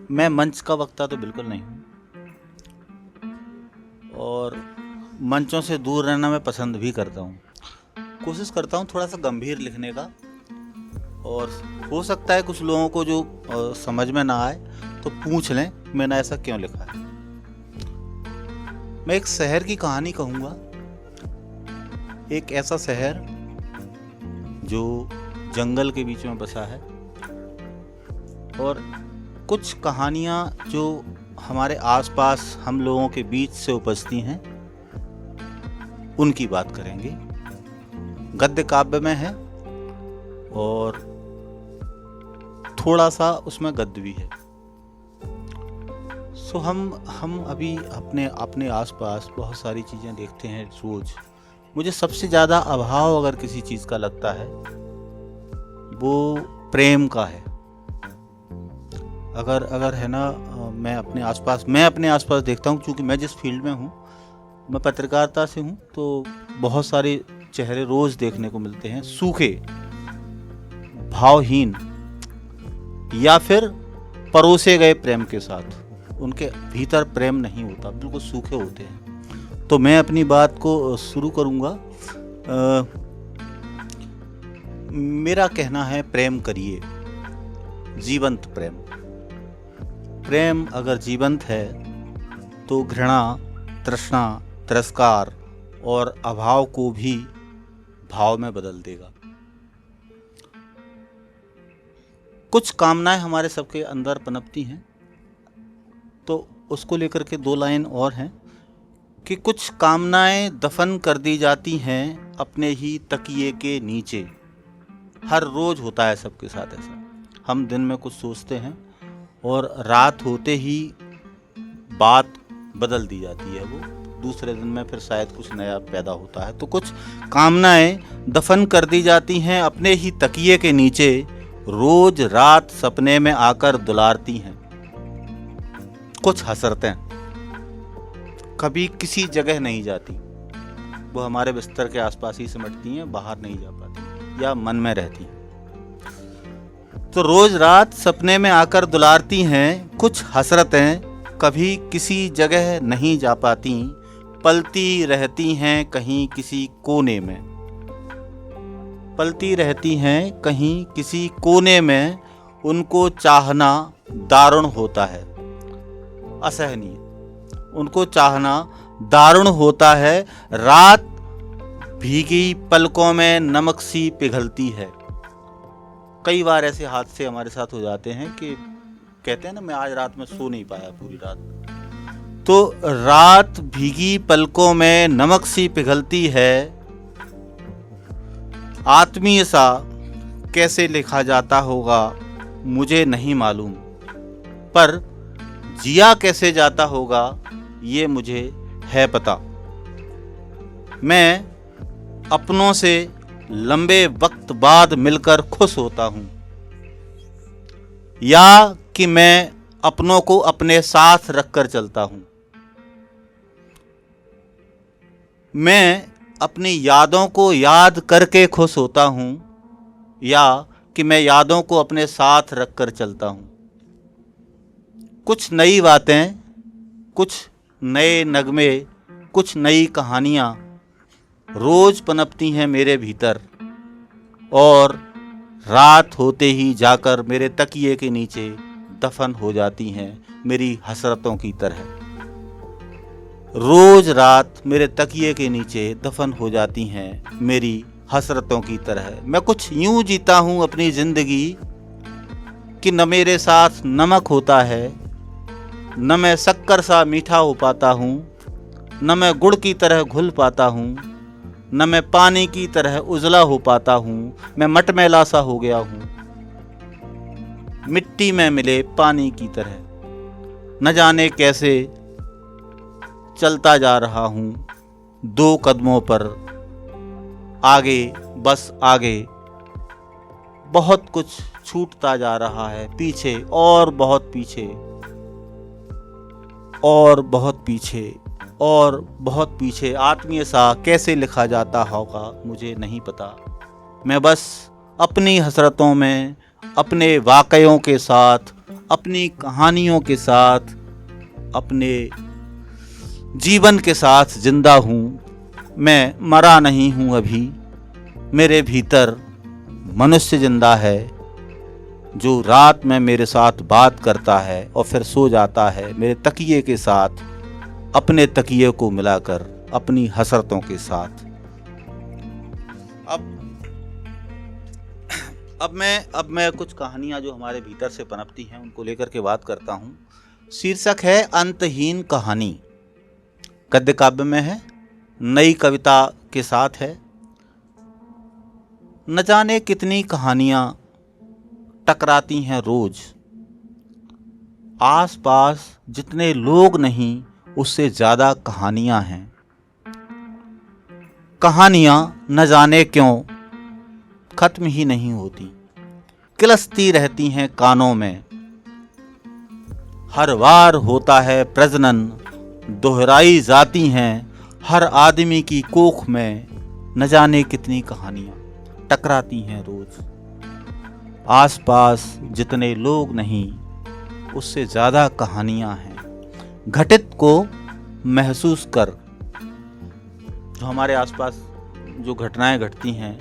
मैं मंच का वक्ता तो बिल्कुल नहीं हूँ और मंचों से दूर रहना मैं पसंद भी करता हूँ। कोशिश करता हूँ थोड़ा सा गंभीर लिखने का, और हो सकता है कुछ लोगों को जो समझ में ना आए तो पूछ लें मैंने ऐसा क्यों लिखा है। मैं एक शहर की कहानी कहूँगा, एक ऐसा शहर जो जंगल के बीच में बसा है, और कुछ कहानियाँ जो हमारे आसपास हम लोगों के बीच से उपजती हैं उनकी बात करेंगे। गद्य काव्य में है और थोड़ा सा उसमें गद्य भी है। सो हम अभी अपने आसपास बहुत सारी चीज़ें देखते हैं रोज। मुझे सबसे ज़्यादा अभाव अगर किसी चीज़ का लगता है वो प्रेम का है। अगर है ना, मैं अपने आसपास देखता हूँ, क्योंकि मैं जिस फील्ड में हूँ, मैं पत्रकारिता से हूँ, तो बहुत सारे चेहरे रोज देखने को मिलते हैं सूखे, भावहीन या फिर परोसे गए प्रेम के साथ। उनके भीतर प्रेम नहीं होता, बिल्कुल सूखे होते हैं। तो मैं अपनी बात को शुरू करूँगा। मेरा कहना है प्रेम करिए, जीवंत प्रेम। प्रेम अगर जीवंत है तो घृणा, तृष्णा, तिरस्कार और अभाव को भी भाव में बदल देगा। कुछ कामनाएं हमारे सबके अंदर पनपती हैं, तो उसको लेकर के दो लाइन और हैं कि कुछ कामनाएं दफन कर दी जाती हैं अपने ही तकिए के नीचे। हर रोज होता है सबके साथ ऐसा। हम दिन में कुछ सोचते हैं और रात होते ही बात बदल दी जाती है, वो दूसरे दिन में फिर शायद कुछ नया पैदा होता है। तो कुछ कामनाएं दफन कर दी जाती हैं अपने ही तकिए के नीचे, रोज रात सपने में आकर दुलारती हैं। कुछ हसरतें कभी किसी जगह नहीं जाती, वो हमारे बिस्तर के आसपास ही सिमटती हैं, बाहर नहीं जा पाती या मन में रहती हैं। तो रोज रात सपने में आकर दुलारती हैं कुछ हसरतें, कभी किसी जगह नहीं जा पाती, पलती रहती हैं कहीं किसी कोने में। पलती रहती हैं कहीं किसी कोने में, उनको चाहना दारुण होता है, असहनीय। उनको चाहना दारुण होता है, रात भीगी पलकों में नमक सी पिघलती है। कई बार ऐसे हादसे हमारे साथ हो जाते हैं कि कहते हैं ना, मैं आज रात में सो नहीं पाया पूरी रात। तो रात भीगी पलकों में नमक सी पिघलती है। आत्मीय सा कैसे लिखा जाता होगा मुझे नहीं मालूम, पर जिया कैसे जाता होगा ये मुझे है पता। मैं अपनों से लंबे वक्त बाद मिलकर खुश होता हूँ, या कि मैं अपनों को अपने साथ रखकर चलता हूँ। मैं अपनी यादों को याद करके खुश होता हूँ, या कि मैं यादों को अपने साथ रखकर चलता हूँ। कुछ नई बातें, कुछ नए नगमे, कुछ नई कहानियाँ रोज पनपती हैं मेरे भीतर, और रात होते ही जाकर मेरे तकिए के नीचे दफन हो जाती हैं मेरी हसरतों की तरह। रोज रात मेरे तकिए के नीचे दफन हो जाती हैं मेरी हसरतों की तरह। मैं कुछ यूं जीता हूँ अपनी जिंदगी कि न मेरे साथ नमक होता है, न मैं शक्कर सा मीठा हो पाता हूँ, न मैं गुड़ की तरह घुल पाता हूँ, न मैं पानी की तरह उजला हो पाता हूँ। मैं मटमैला सा हो गया हूँ, मिट्टी में मिले पानी की तरह। न जाने कैसे चलता जा रहा हूँ दो कदमों पर, आगे बस आगे। बहुत कुछ छूटता जा रहा है पीछे, और बहुत पीछे, और बहुत पीछे, और बहुत पीछे। आत्मीय सा कैसे लिखा जाता होगा मुझे नहीं पता। मैं बस अपनी हसरतों में, अपने वाकयों के साथ अपनी कहानियों के साथ, अपने जीवन के साथ जिंदा हूँ। मैं मरा नहीं हूँ अभी, मेरे भीतर मनुष्य जिंदा है जो रात में मेरे साथ बात करता है और फिर सो जाता है मेरे तकिए के साथ, अपने तकिए को मिलाकर अपनी हसरतों के साथ। अब मैं कुछ कहानियां जो हमारे भीतर से पनपती हैं उनको लेकर के बात करता हूं। शीर्षक है अंतहीन कहानी। गद्य काव्य में है, नई कविता के साथ है। न जाने कितनी कहानियां टकराती हैं रोज, आसपास जितने लोग नहीं उससे ज़्यादा कहानियां हैं। कहानियां न जाने क्यों खत्म ही नहीं होती, किलसती रहती हैं कानों में। हर बार होता है प्रजनन, दोहराई जाती हैं हर आदमी की कोख में। न जाने कितनी कहानियां टकराती हैं रोज, आसपास जितने लोग नहीं उससे ज़्यादा कहानियां हैं। घटित को महसूस कर, जो हमारे आसपास जो घटनाएं घटती हैं,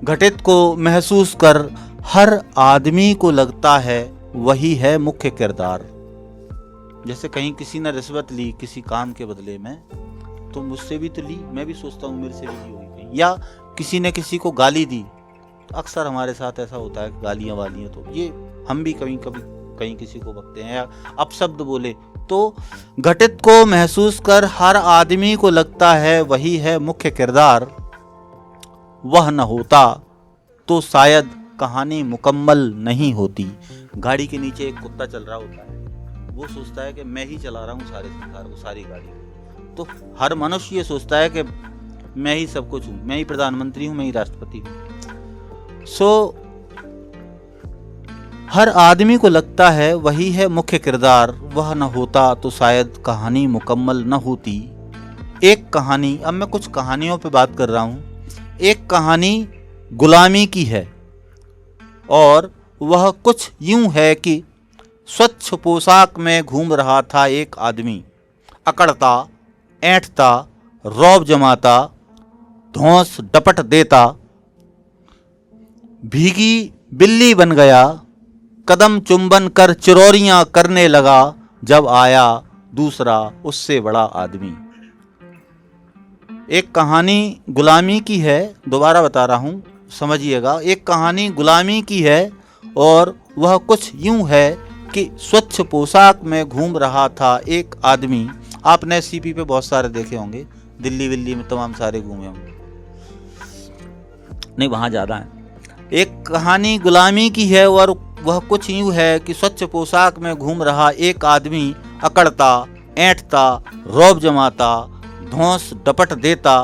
घटित को महसूस कर हर आदमी को लगता है वही है मुख्य किरदार। जैसे कहीं किसी ने रिश्वत ली किसी काम के बदले में, तो मुझसे भी तो ली, मैं भी सोचता हूँ मेरे से भी ली होगी कहीं। या किसी ने किसी को गाली दी, तो अक्सर हमारे साथ ऐसा होता है, गालियाँ वालियाँ तो ये हम भी कभी कभी कहीं किसी को बकते हैं या अपशब्द बोले। तो घटित को महसूस कर हर आदमी को लगता है वही है मुख्य किरदार। वह न होता तो शायद कहानी मुकम्मल नहीं होती। गाड़ी के नीचे एक कुत्ता चल रहा होता है, वो सोचता है कि मैं ही चला रहा हूँ सारे संसार को, सारी गाड़ी को। तो हर मनुष्य ये सोचता है कि मैं ही सब कुछ हूँ, मैं ही प्रधानमंत्री हूँ, मैं ही राष्ट्रपति हूँ। सो हर आदमी को लगता है वही है मुख्य किरदार। वह न होता तो शायद कहानी मुकम्मल न होती। एक कहानी, अब मैं कुछ कहानियों पे बात कर रहा हूँ। एक कहानी गुलामी की है और वह कुछ यूं है कि स्वच्छ पोशाक में घूम रहा था एक आदमी, अकड़ता, ऐंठता, रौब जमाता, धौंस डपट देता, भीगी बिल्ली बन गया, कदम चुंबन कर चिरौरियां करने लगा जब आया दूसरा उससे बड़ा आदमी। एक कहानी गुलामी की है, दोबारा बता रहा हूँ समझिएगा। एक कहानी गुलामी की है और वह कुछ यूं है कि स्वच्छ पोशाक में घूम रहा था एक आदमी। आपने सीपी पे बहुत सारे देखे होंगे, दिल्ली विल्ली में तमाम सारे घूमे होंगे, नहीं वहाँ ज़्यादा है। एक कहानी गुलामी की है और वह कुछ यूं है कि स्वच्छ पोशाक में घूम रहा एक आदमी, अकड़ता, ऐंठता, रौब जमाता, धौंस डपट देता,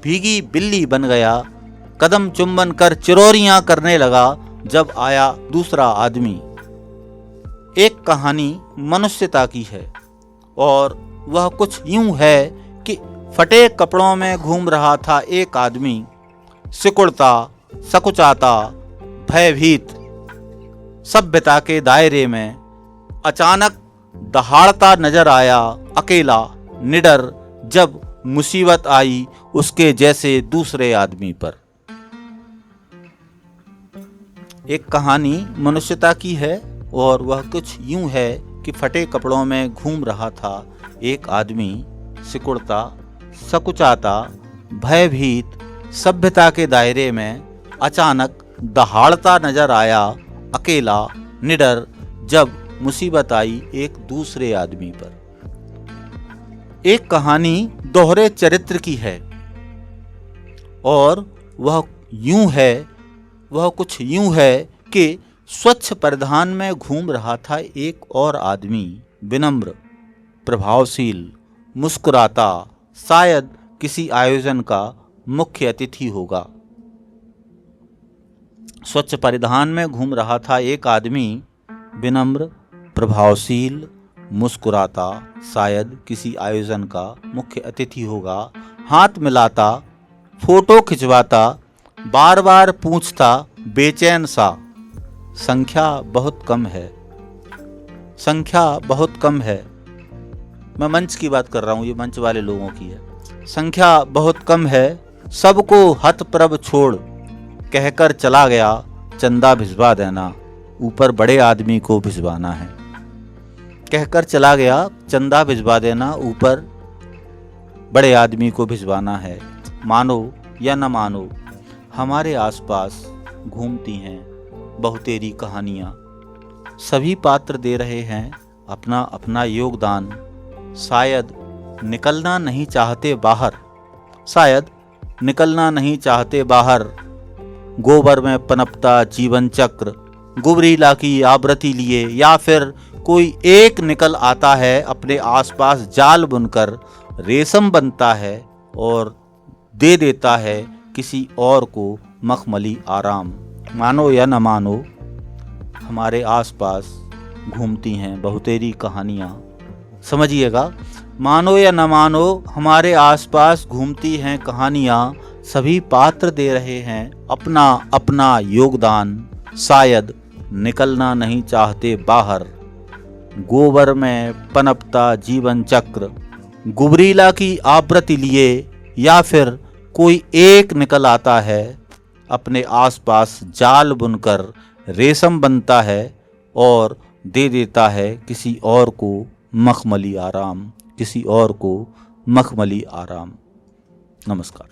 भीगी बिल्ली बन गया, कदम चुंबन कर चिरौरियां करने लगा जब आया दूसरा आदमी। एक कहानी मनुष्यता की है और वह कुछ यूं है कि फटे कपड़ों में घूम रहा था एक आदमी, सिकुड़ता, सकुचाता, भयभीत, सभ्यता के दायरे में अचानक दहाड़ता नजर आया, अकेला, निडर, जब मुसीबत आई उसके जैसे दूसरे आदमी पर। एक कहानी मनुष्यता की है और वह कुछ यूं है कि फटे कपड़ों में घूम रहा था एक आदमी, सिकुड़ता, सकुचाता, भयभीत, सभ्यता के दायरे में अचानक दहाड़ता नजर आया, अकेला, निडर, जब मुसीबत आई एक दूसरे आदमी पर। एक कहानी दोहरे चरित्र की है और वह कुछ यूं है कि स्वच्छ परिधान में घूम रहा था एक और आदमी, विनम्र, प्रभावशील, मुस्कुराता, शायद किसी आयोजन का मुख्य अतिथि होगा। स्वच्छ परिधान में घूम रहा था एक आदमी, विनम्र, प्रभावशील, मुस्कुराता, शायद किसी आयोजन का मुख्य अतिथि होगा। हाथ मिलाता, फोटो खिंचवाता, बार बार पूछता, बेचैन सा, संख्या बहुत कम है, संख्या बहुत कम है। मैं मंच की बात कर रहा हूँ, ये मंच वाले लोगों की है। संख्या बहुत कम है, सबको हतप्रभ छोड़ कहकर चला गया, चंदा भिजवा देना, ऊपर बड़े आदमी को भिजवाना है। कहकर चला गया, चंदा भिजवा देना, ऊपर बड़े आदमी को भिजवाना है। मानो या न मानो, हमारे आसपास घूमती हैं बहुतेरी कहानियाँ। सभी पात्र दे रहे हैं अपना अपना योगदान। शायद निकलना नहीं चाहते बाहर, शायद निकलना नहीं चाहते बाहर। गोबर में पनपता जीवन चक्र, गुबरीला की आवृत्ति लिए, या फिर कोई एक निकल आता है अपने आसपास जाल बुनकर, रेशम बनता है और दे देता है किसी और को मखमली आराम। मानो या न मानो, हमारे आसपास घूमती हैं बहुतेरी कहानियाँ। समझिएगा, मानो या न मानो, हमारे आसपास घूमती हैं कहानियाँ। सभी पात्र दे रहे हैं अपना अपना योगदान। शायद निकलना नहीं चाहते बाहर। गोबर में पनपता जीवन चक्र, गुबरीला की आवृत्ति लिए, या फिर कोई एक निकल आता है अपने आसपास जाल बुनकर, रेशम बनता है और दे देता है किसी और को मखमली आराम, किसी और को मखमली आराम। नमस्कार।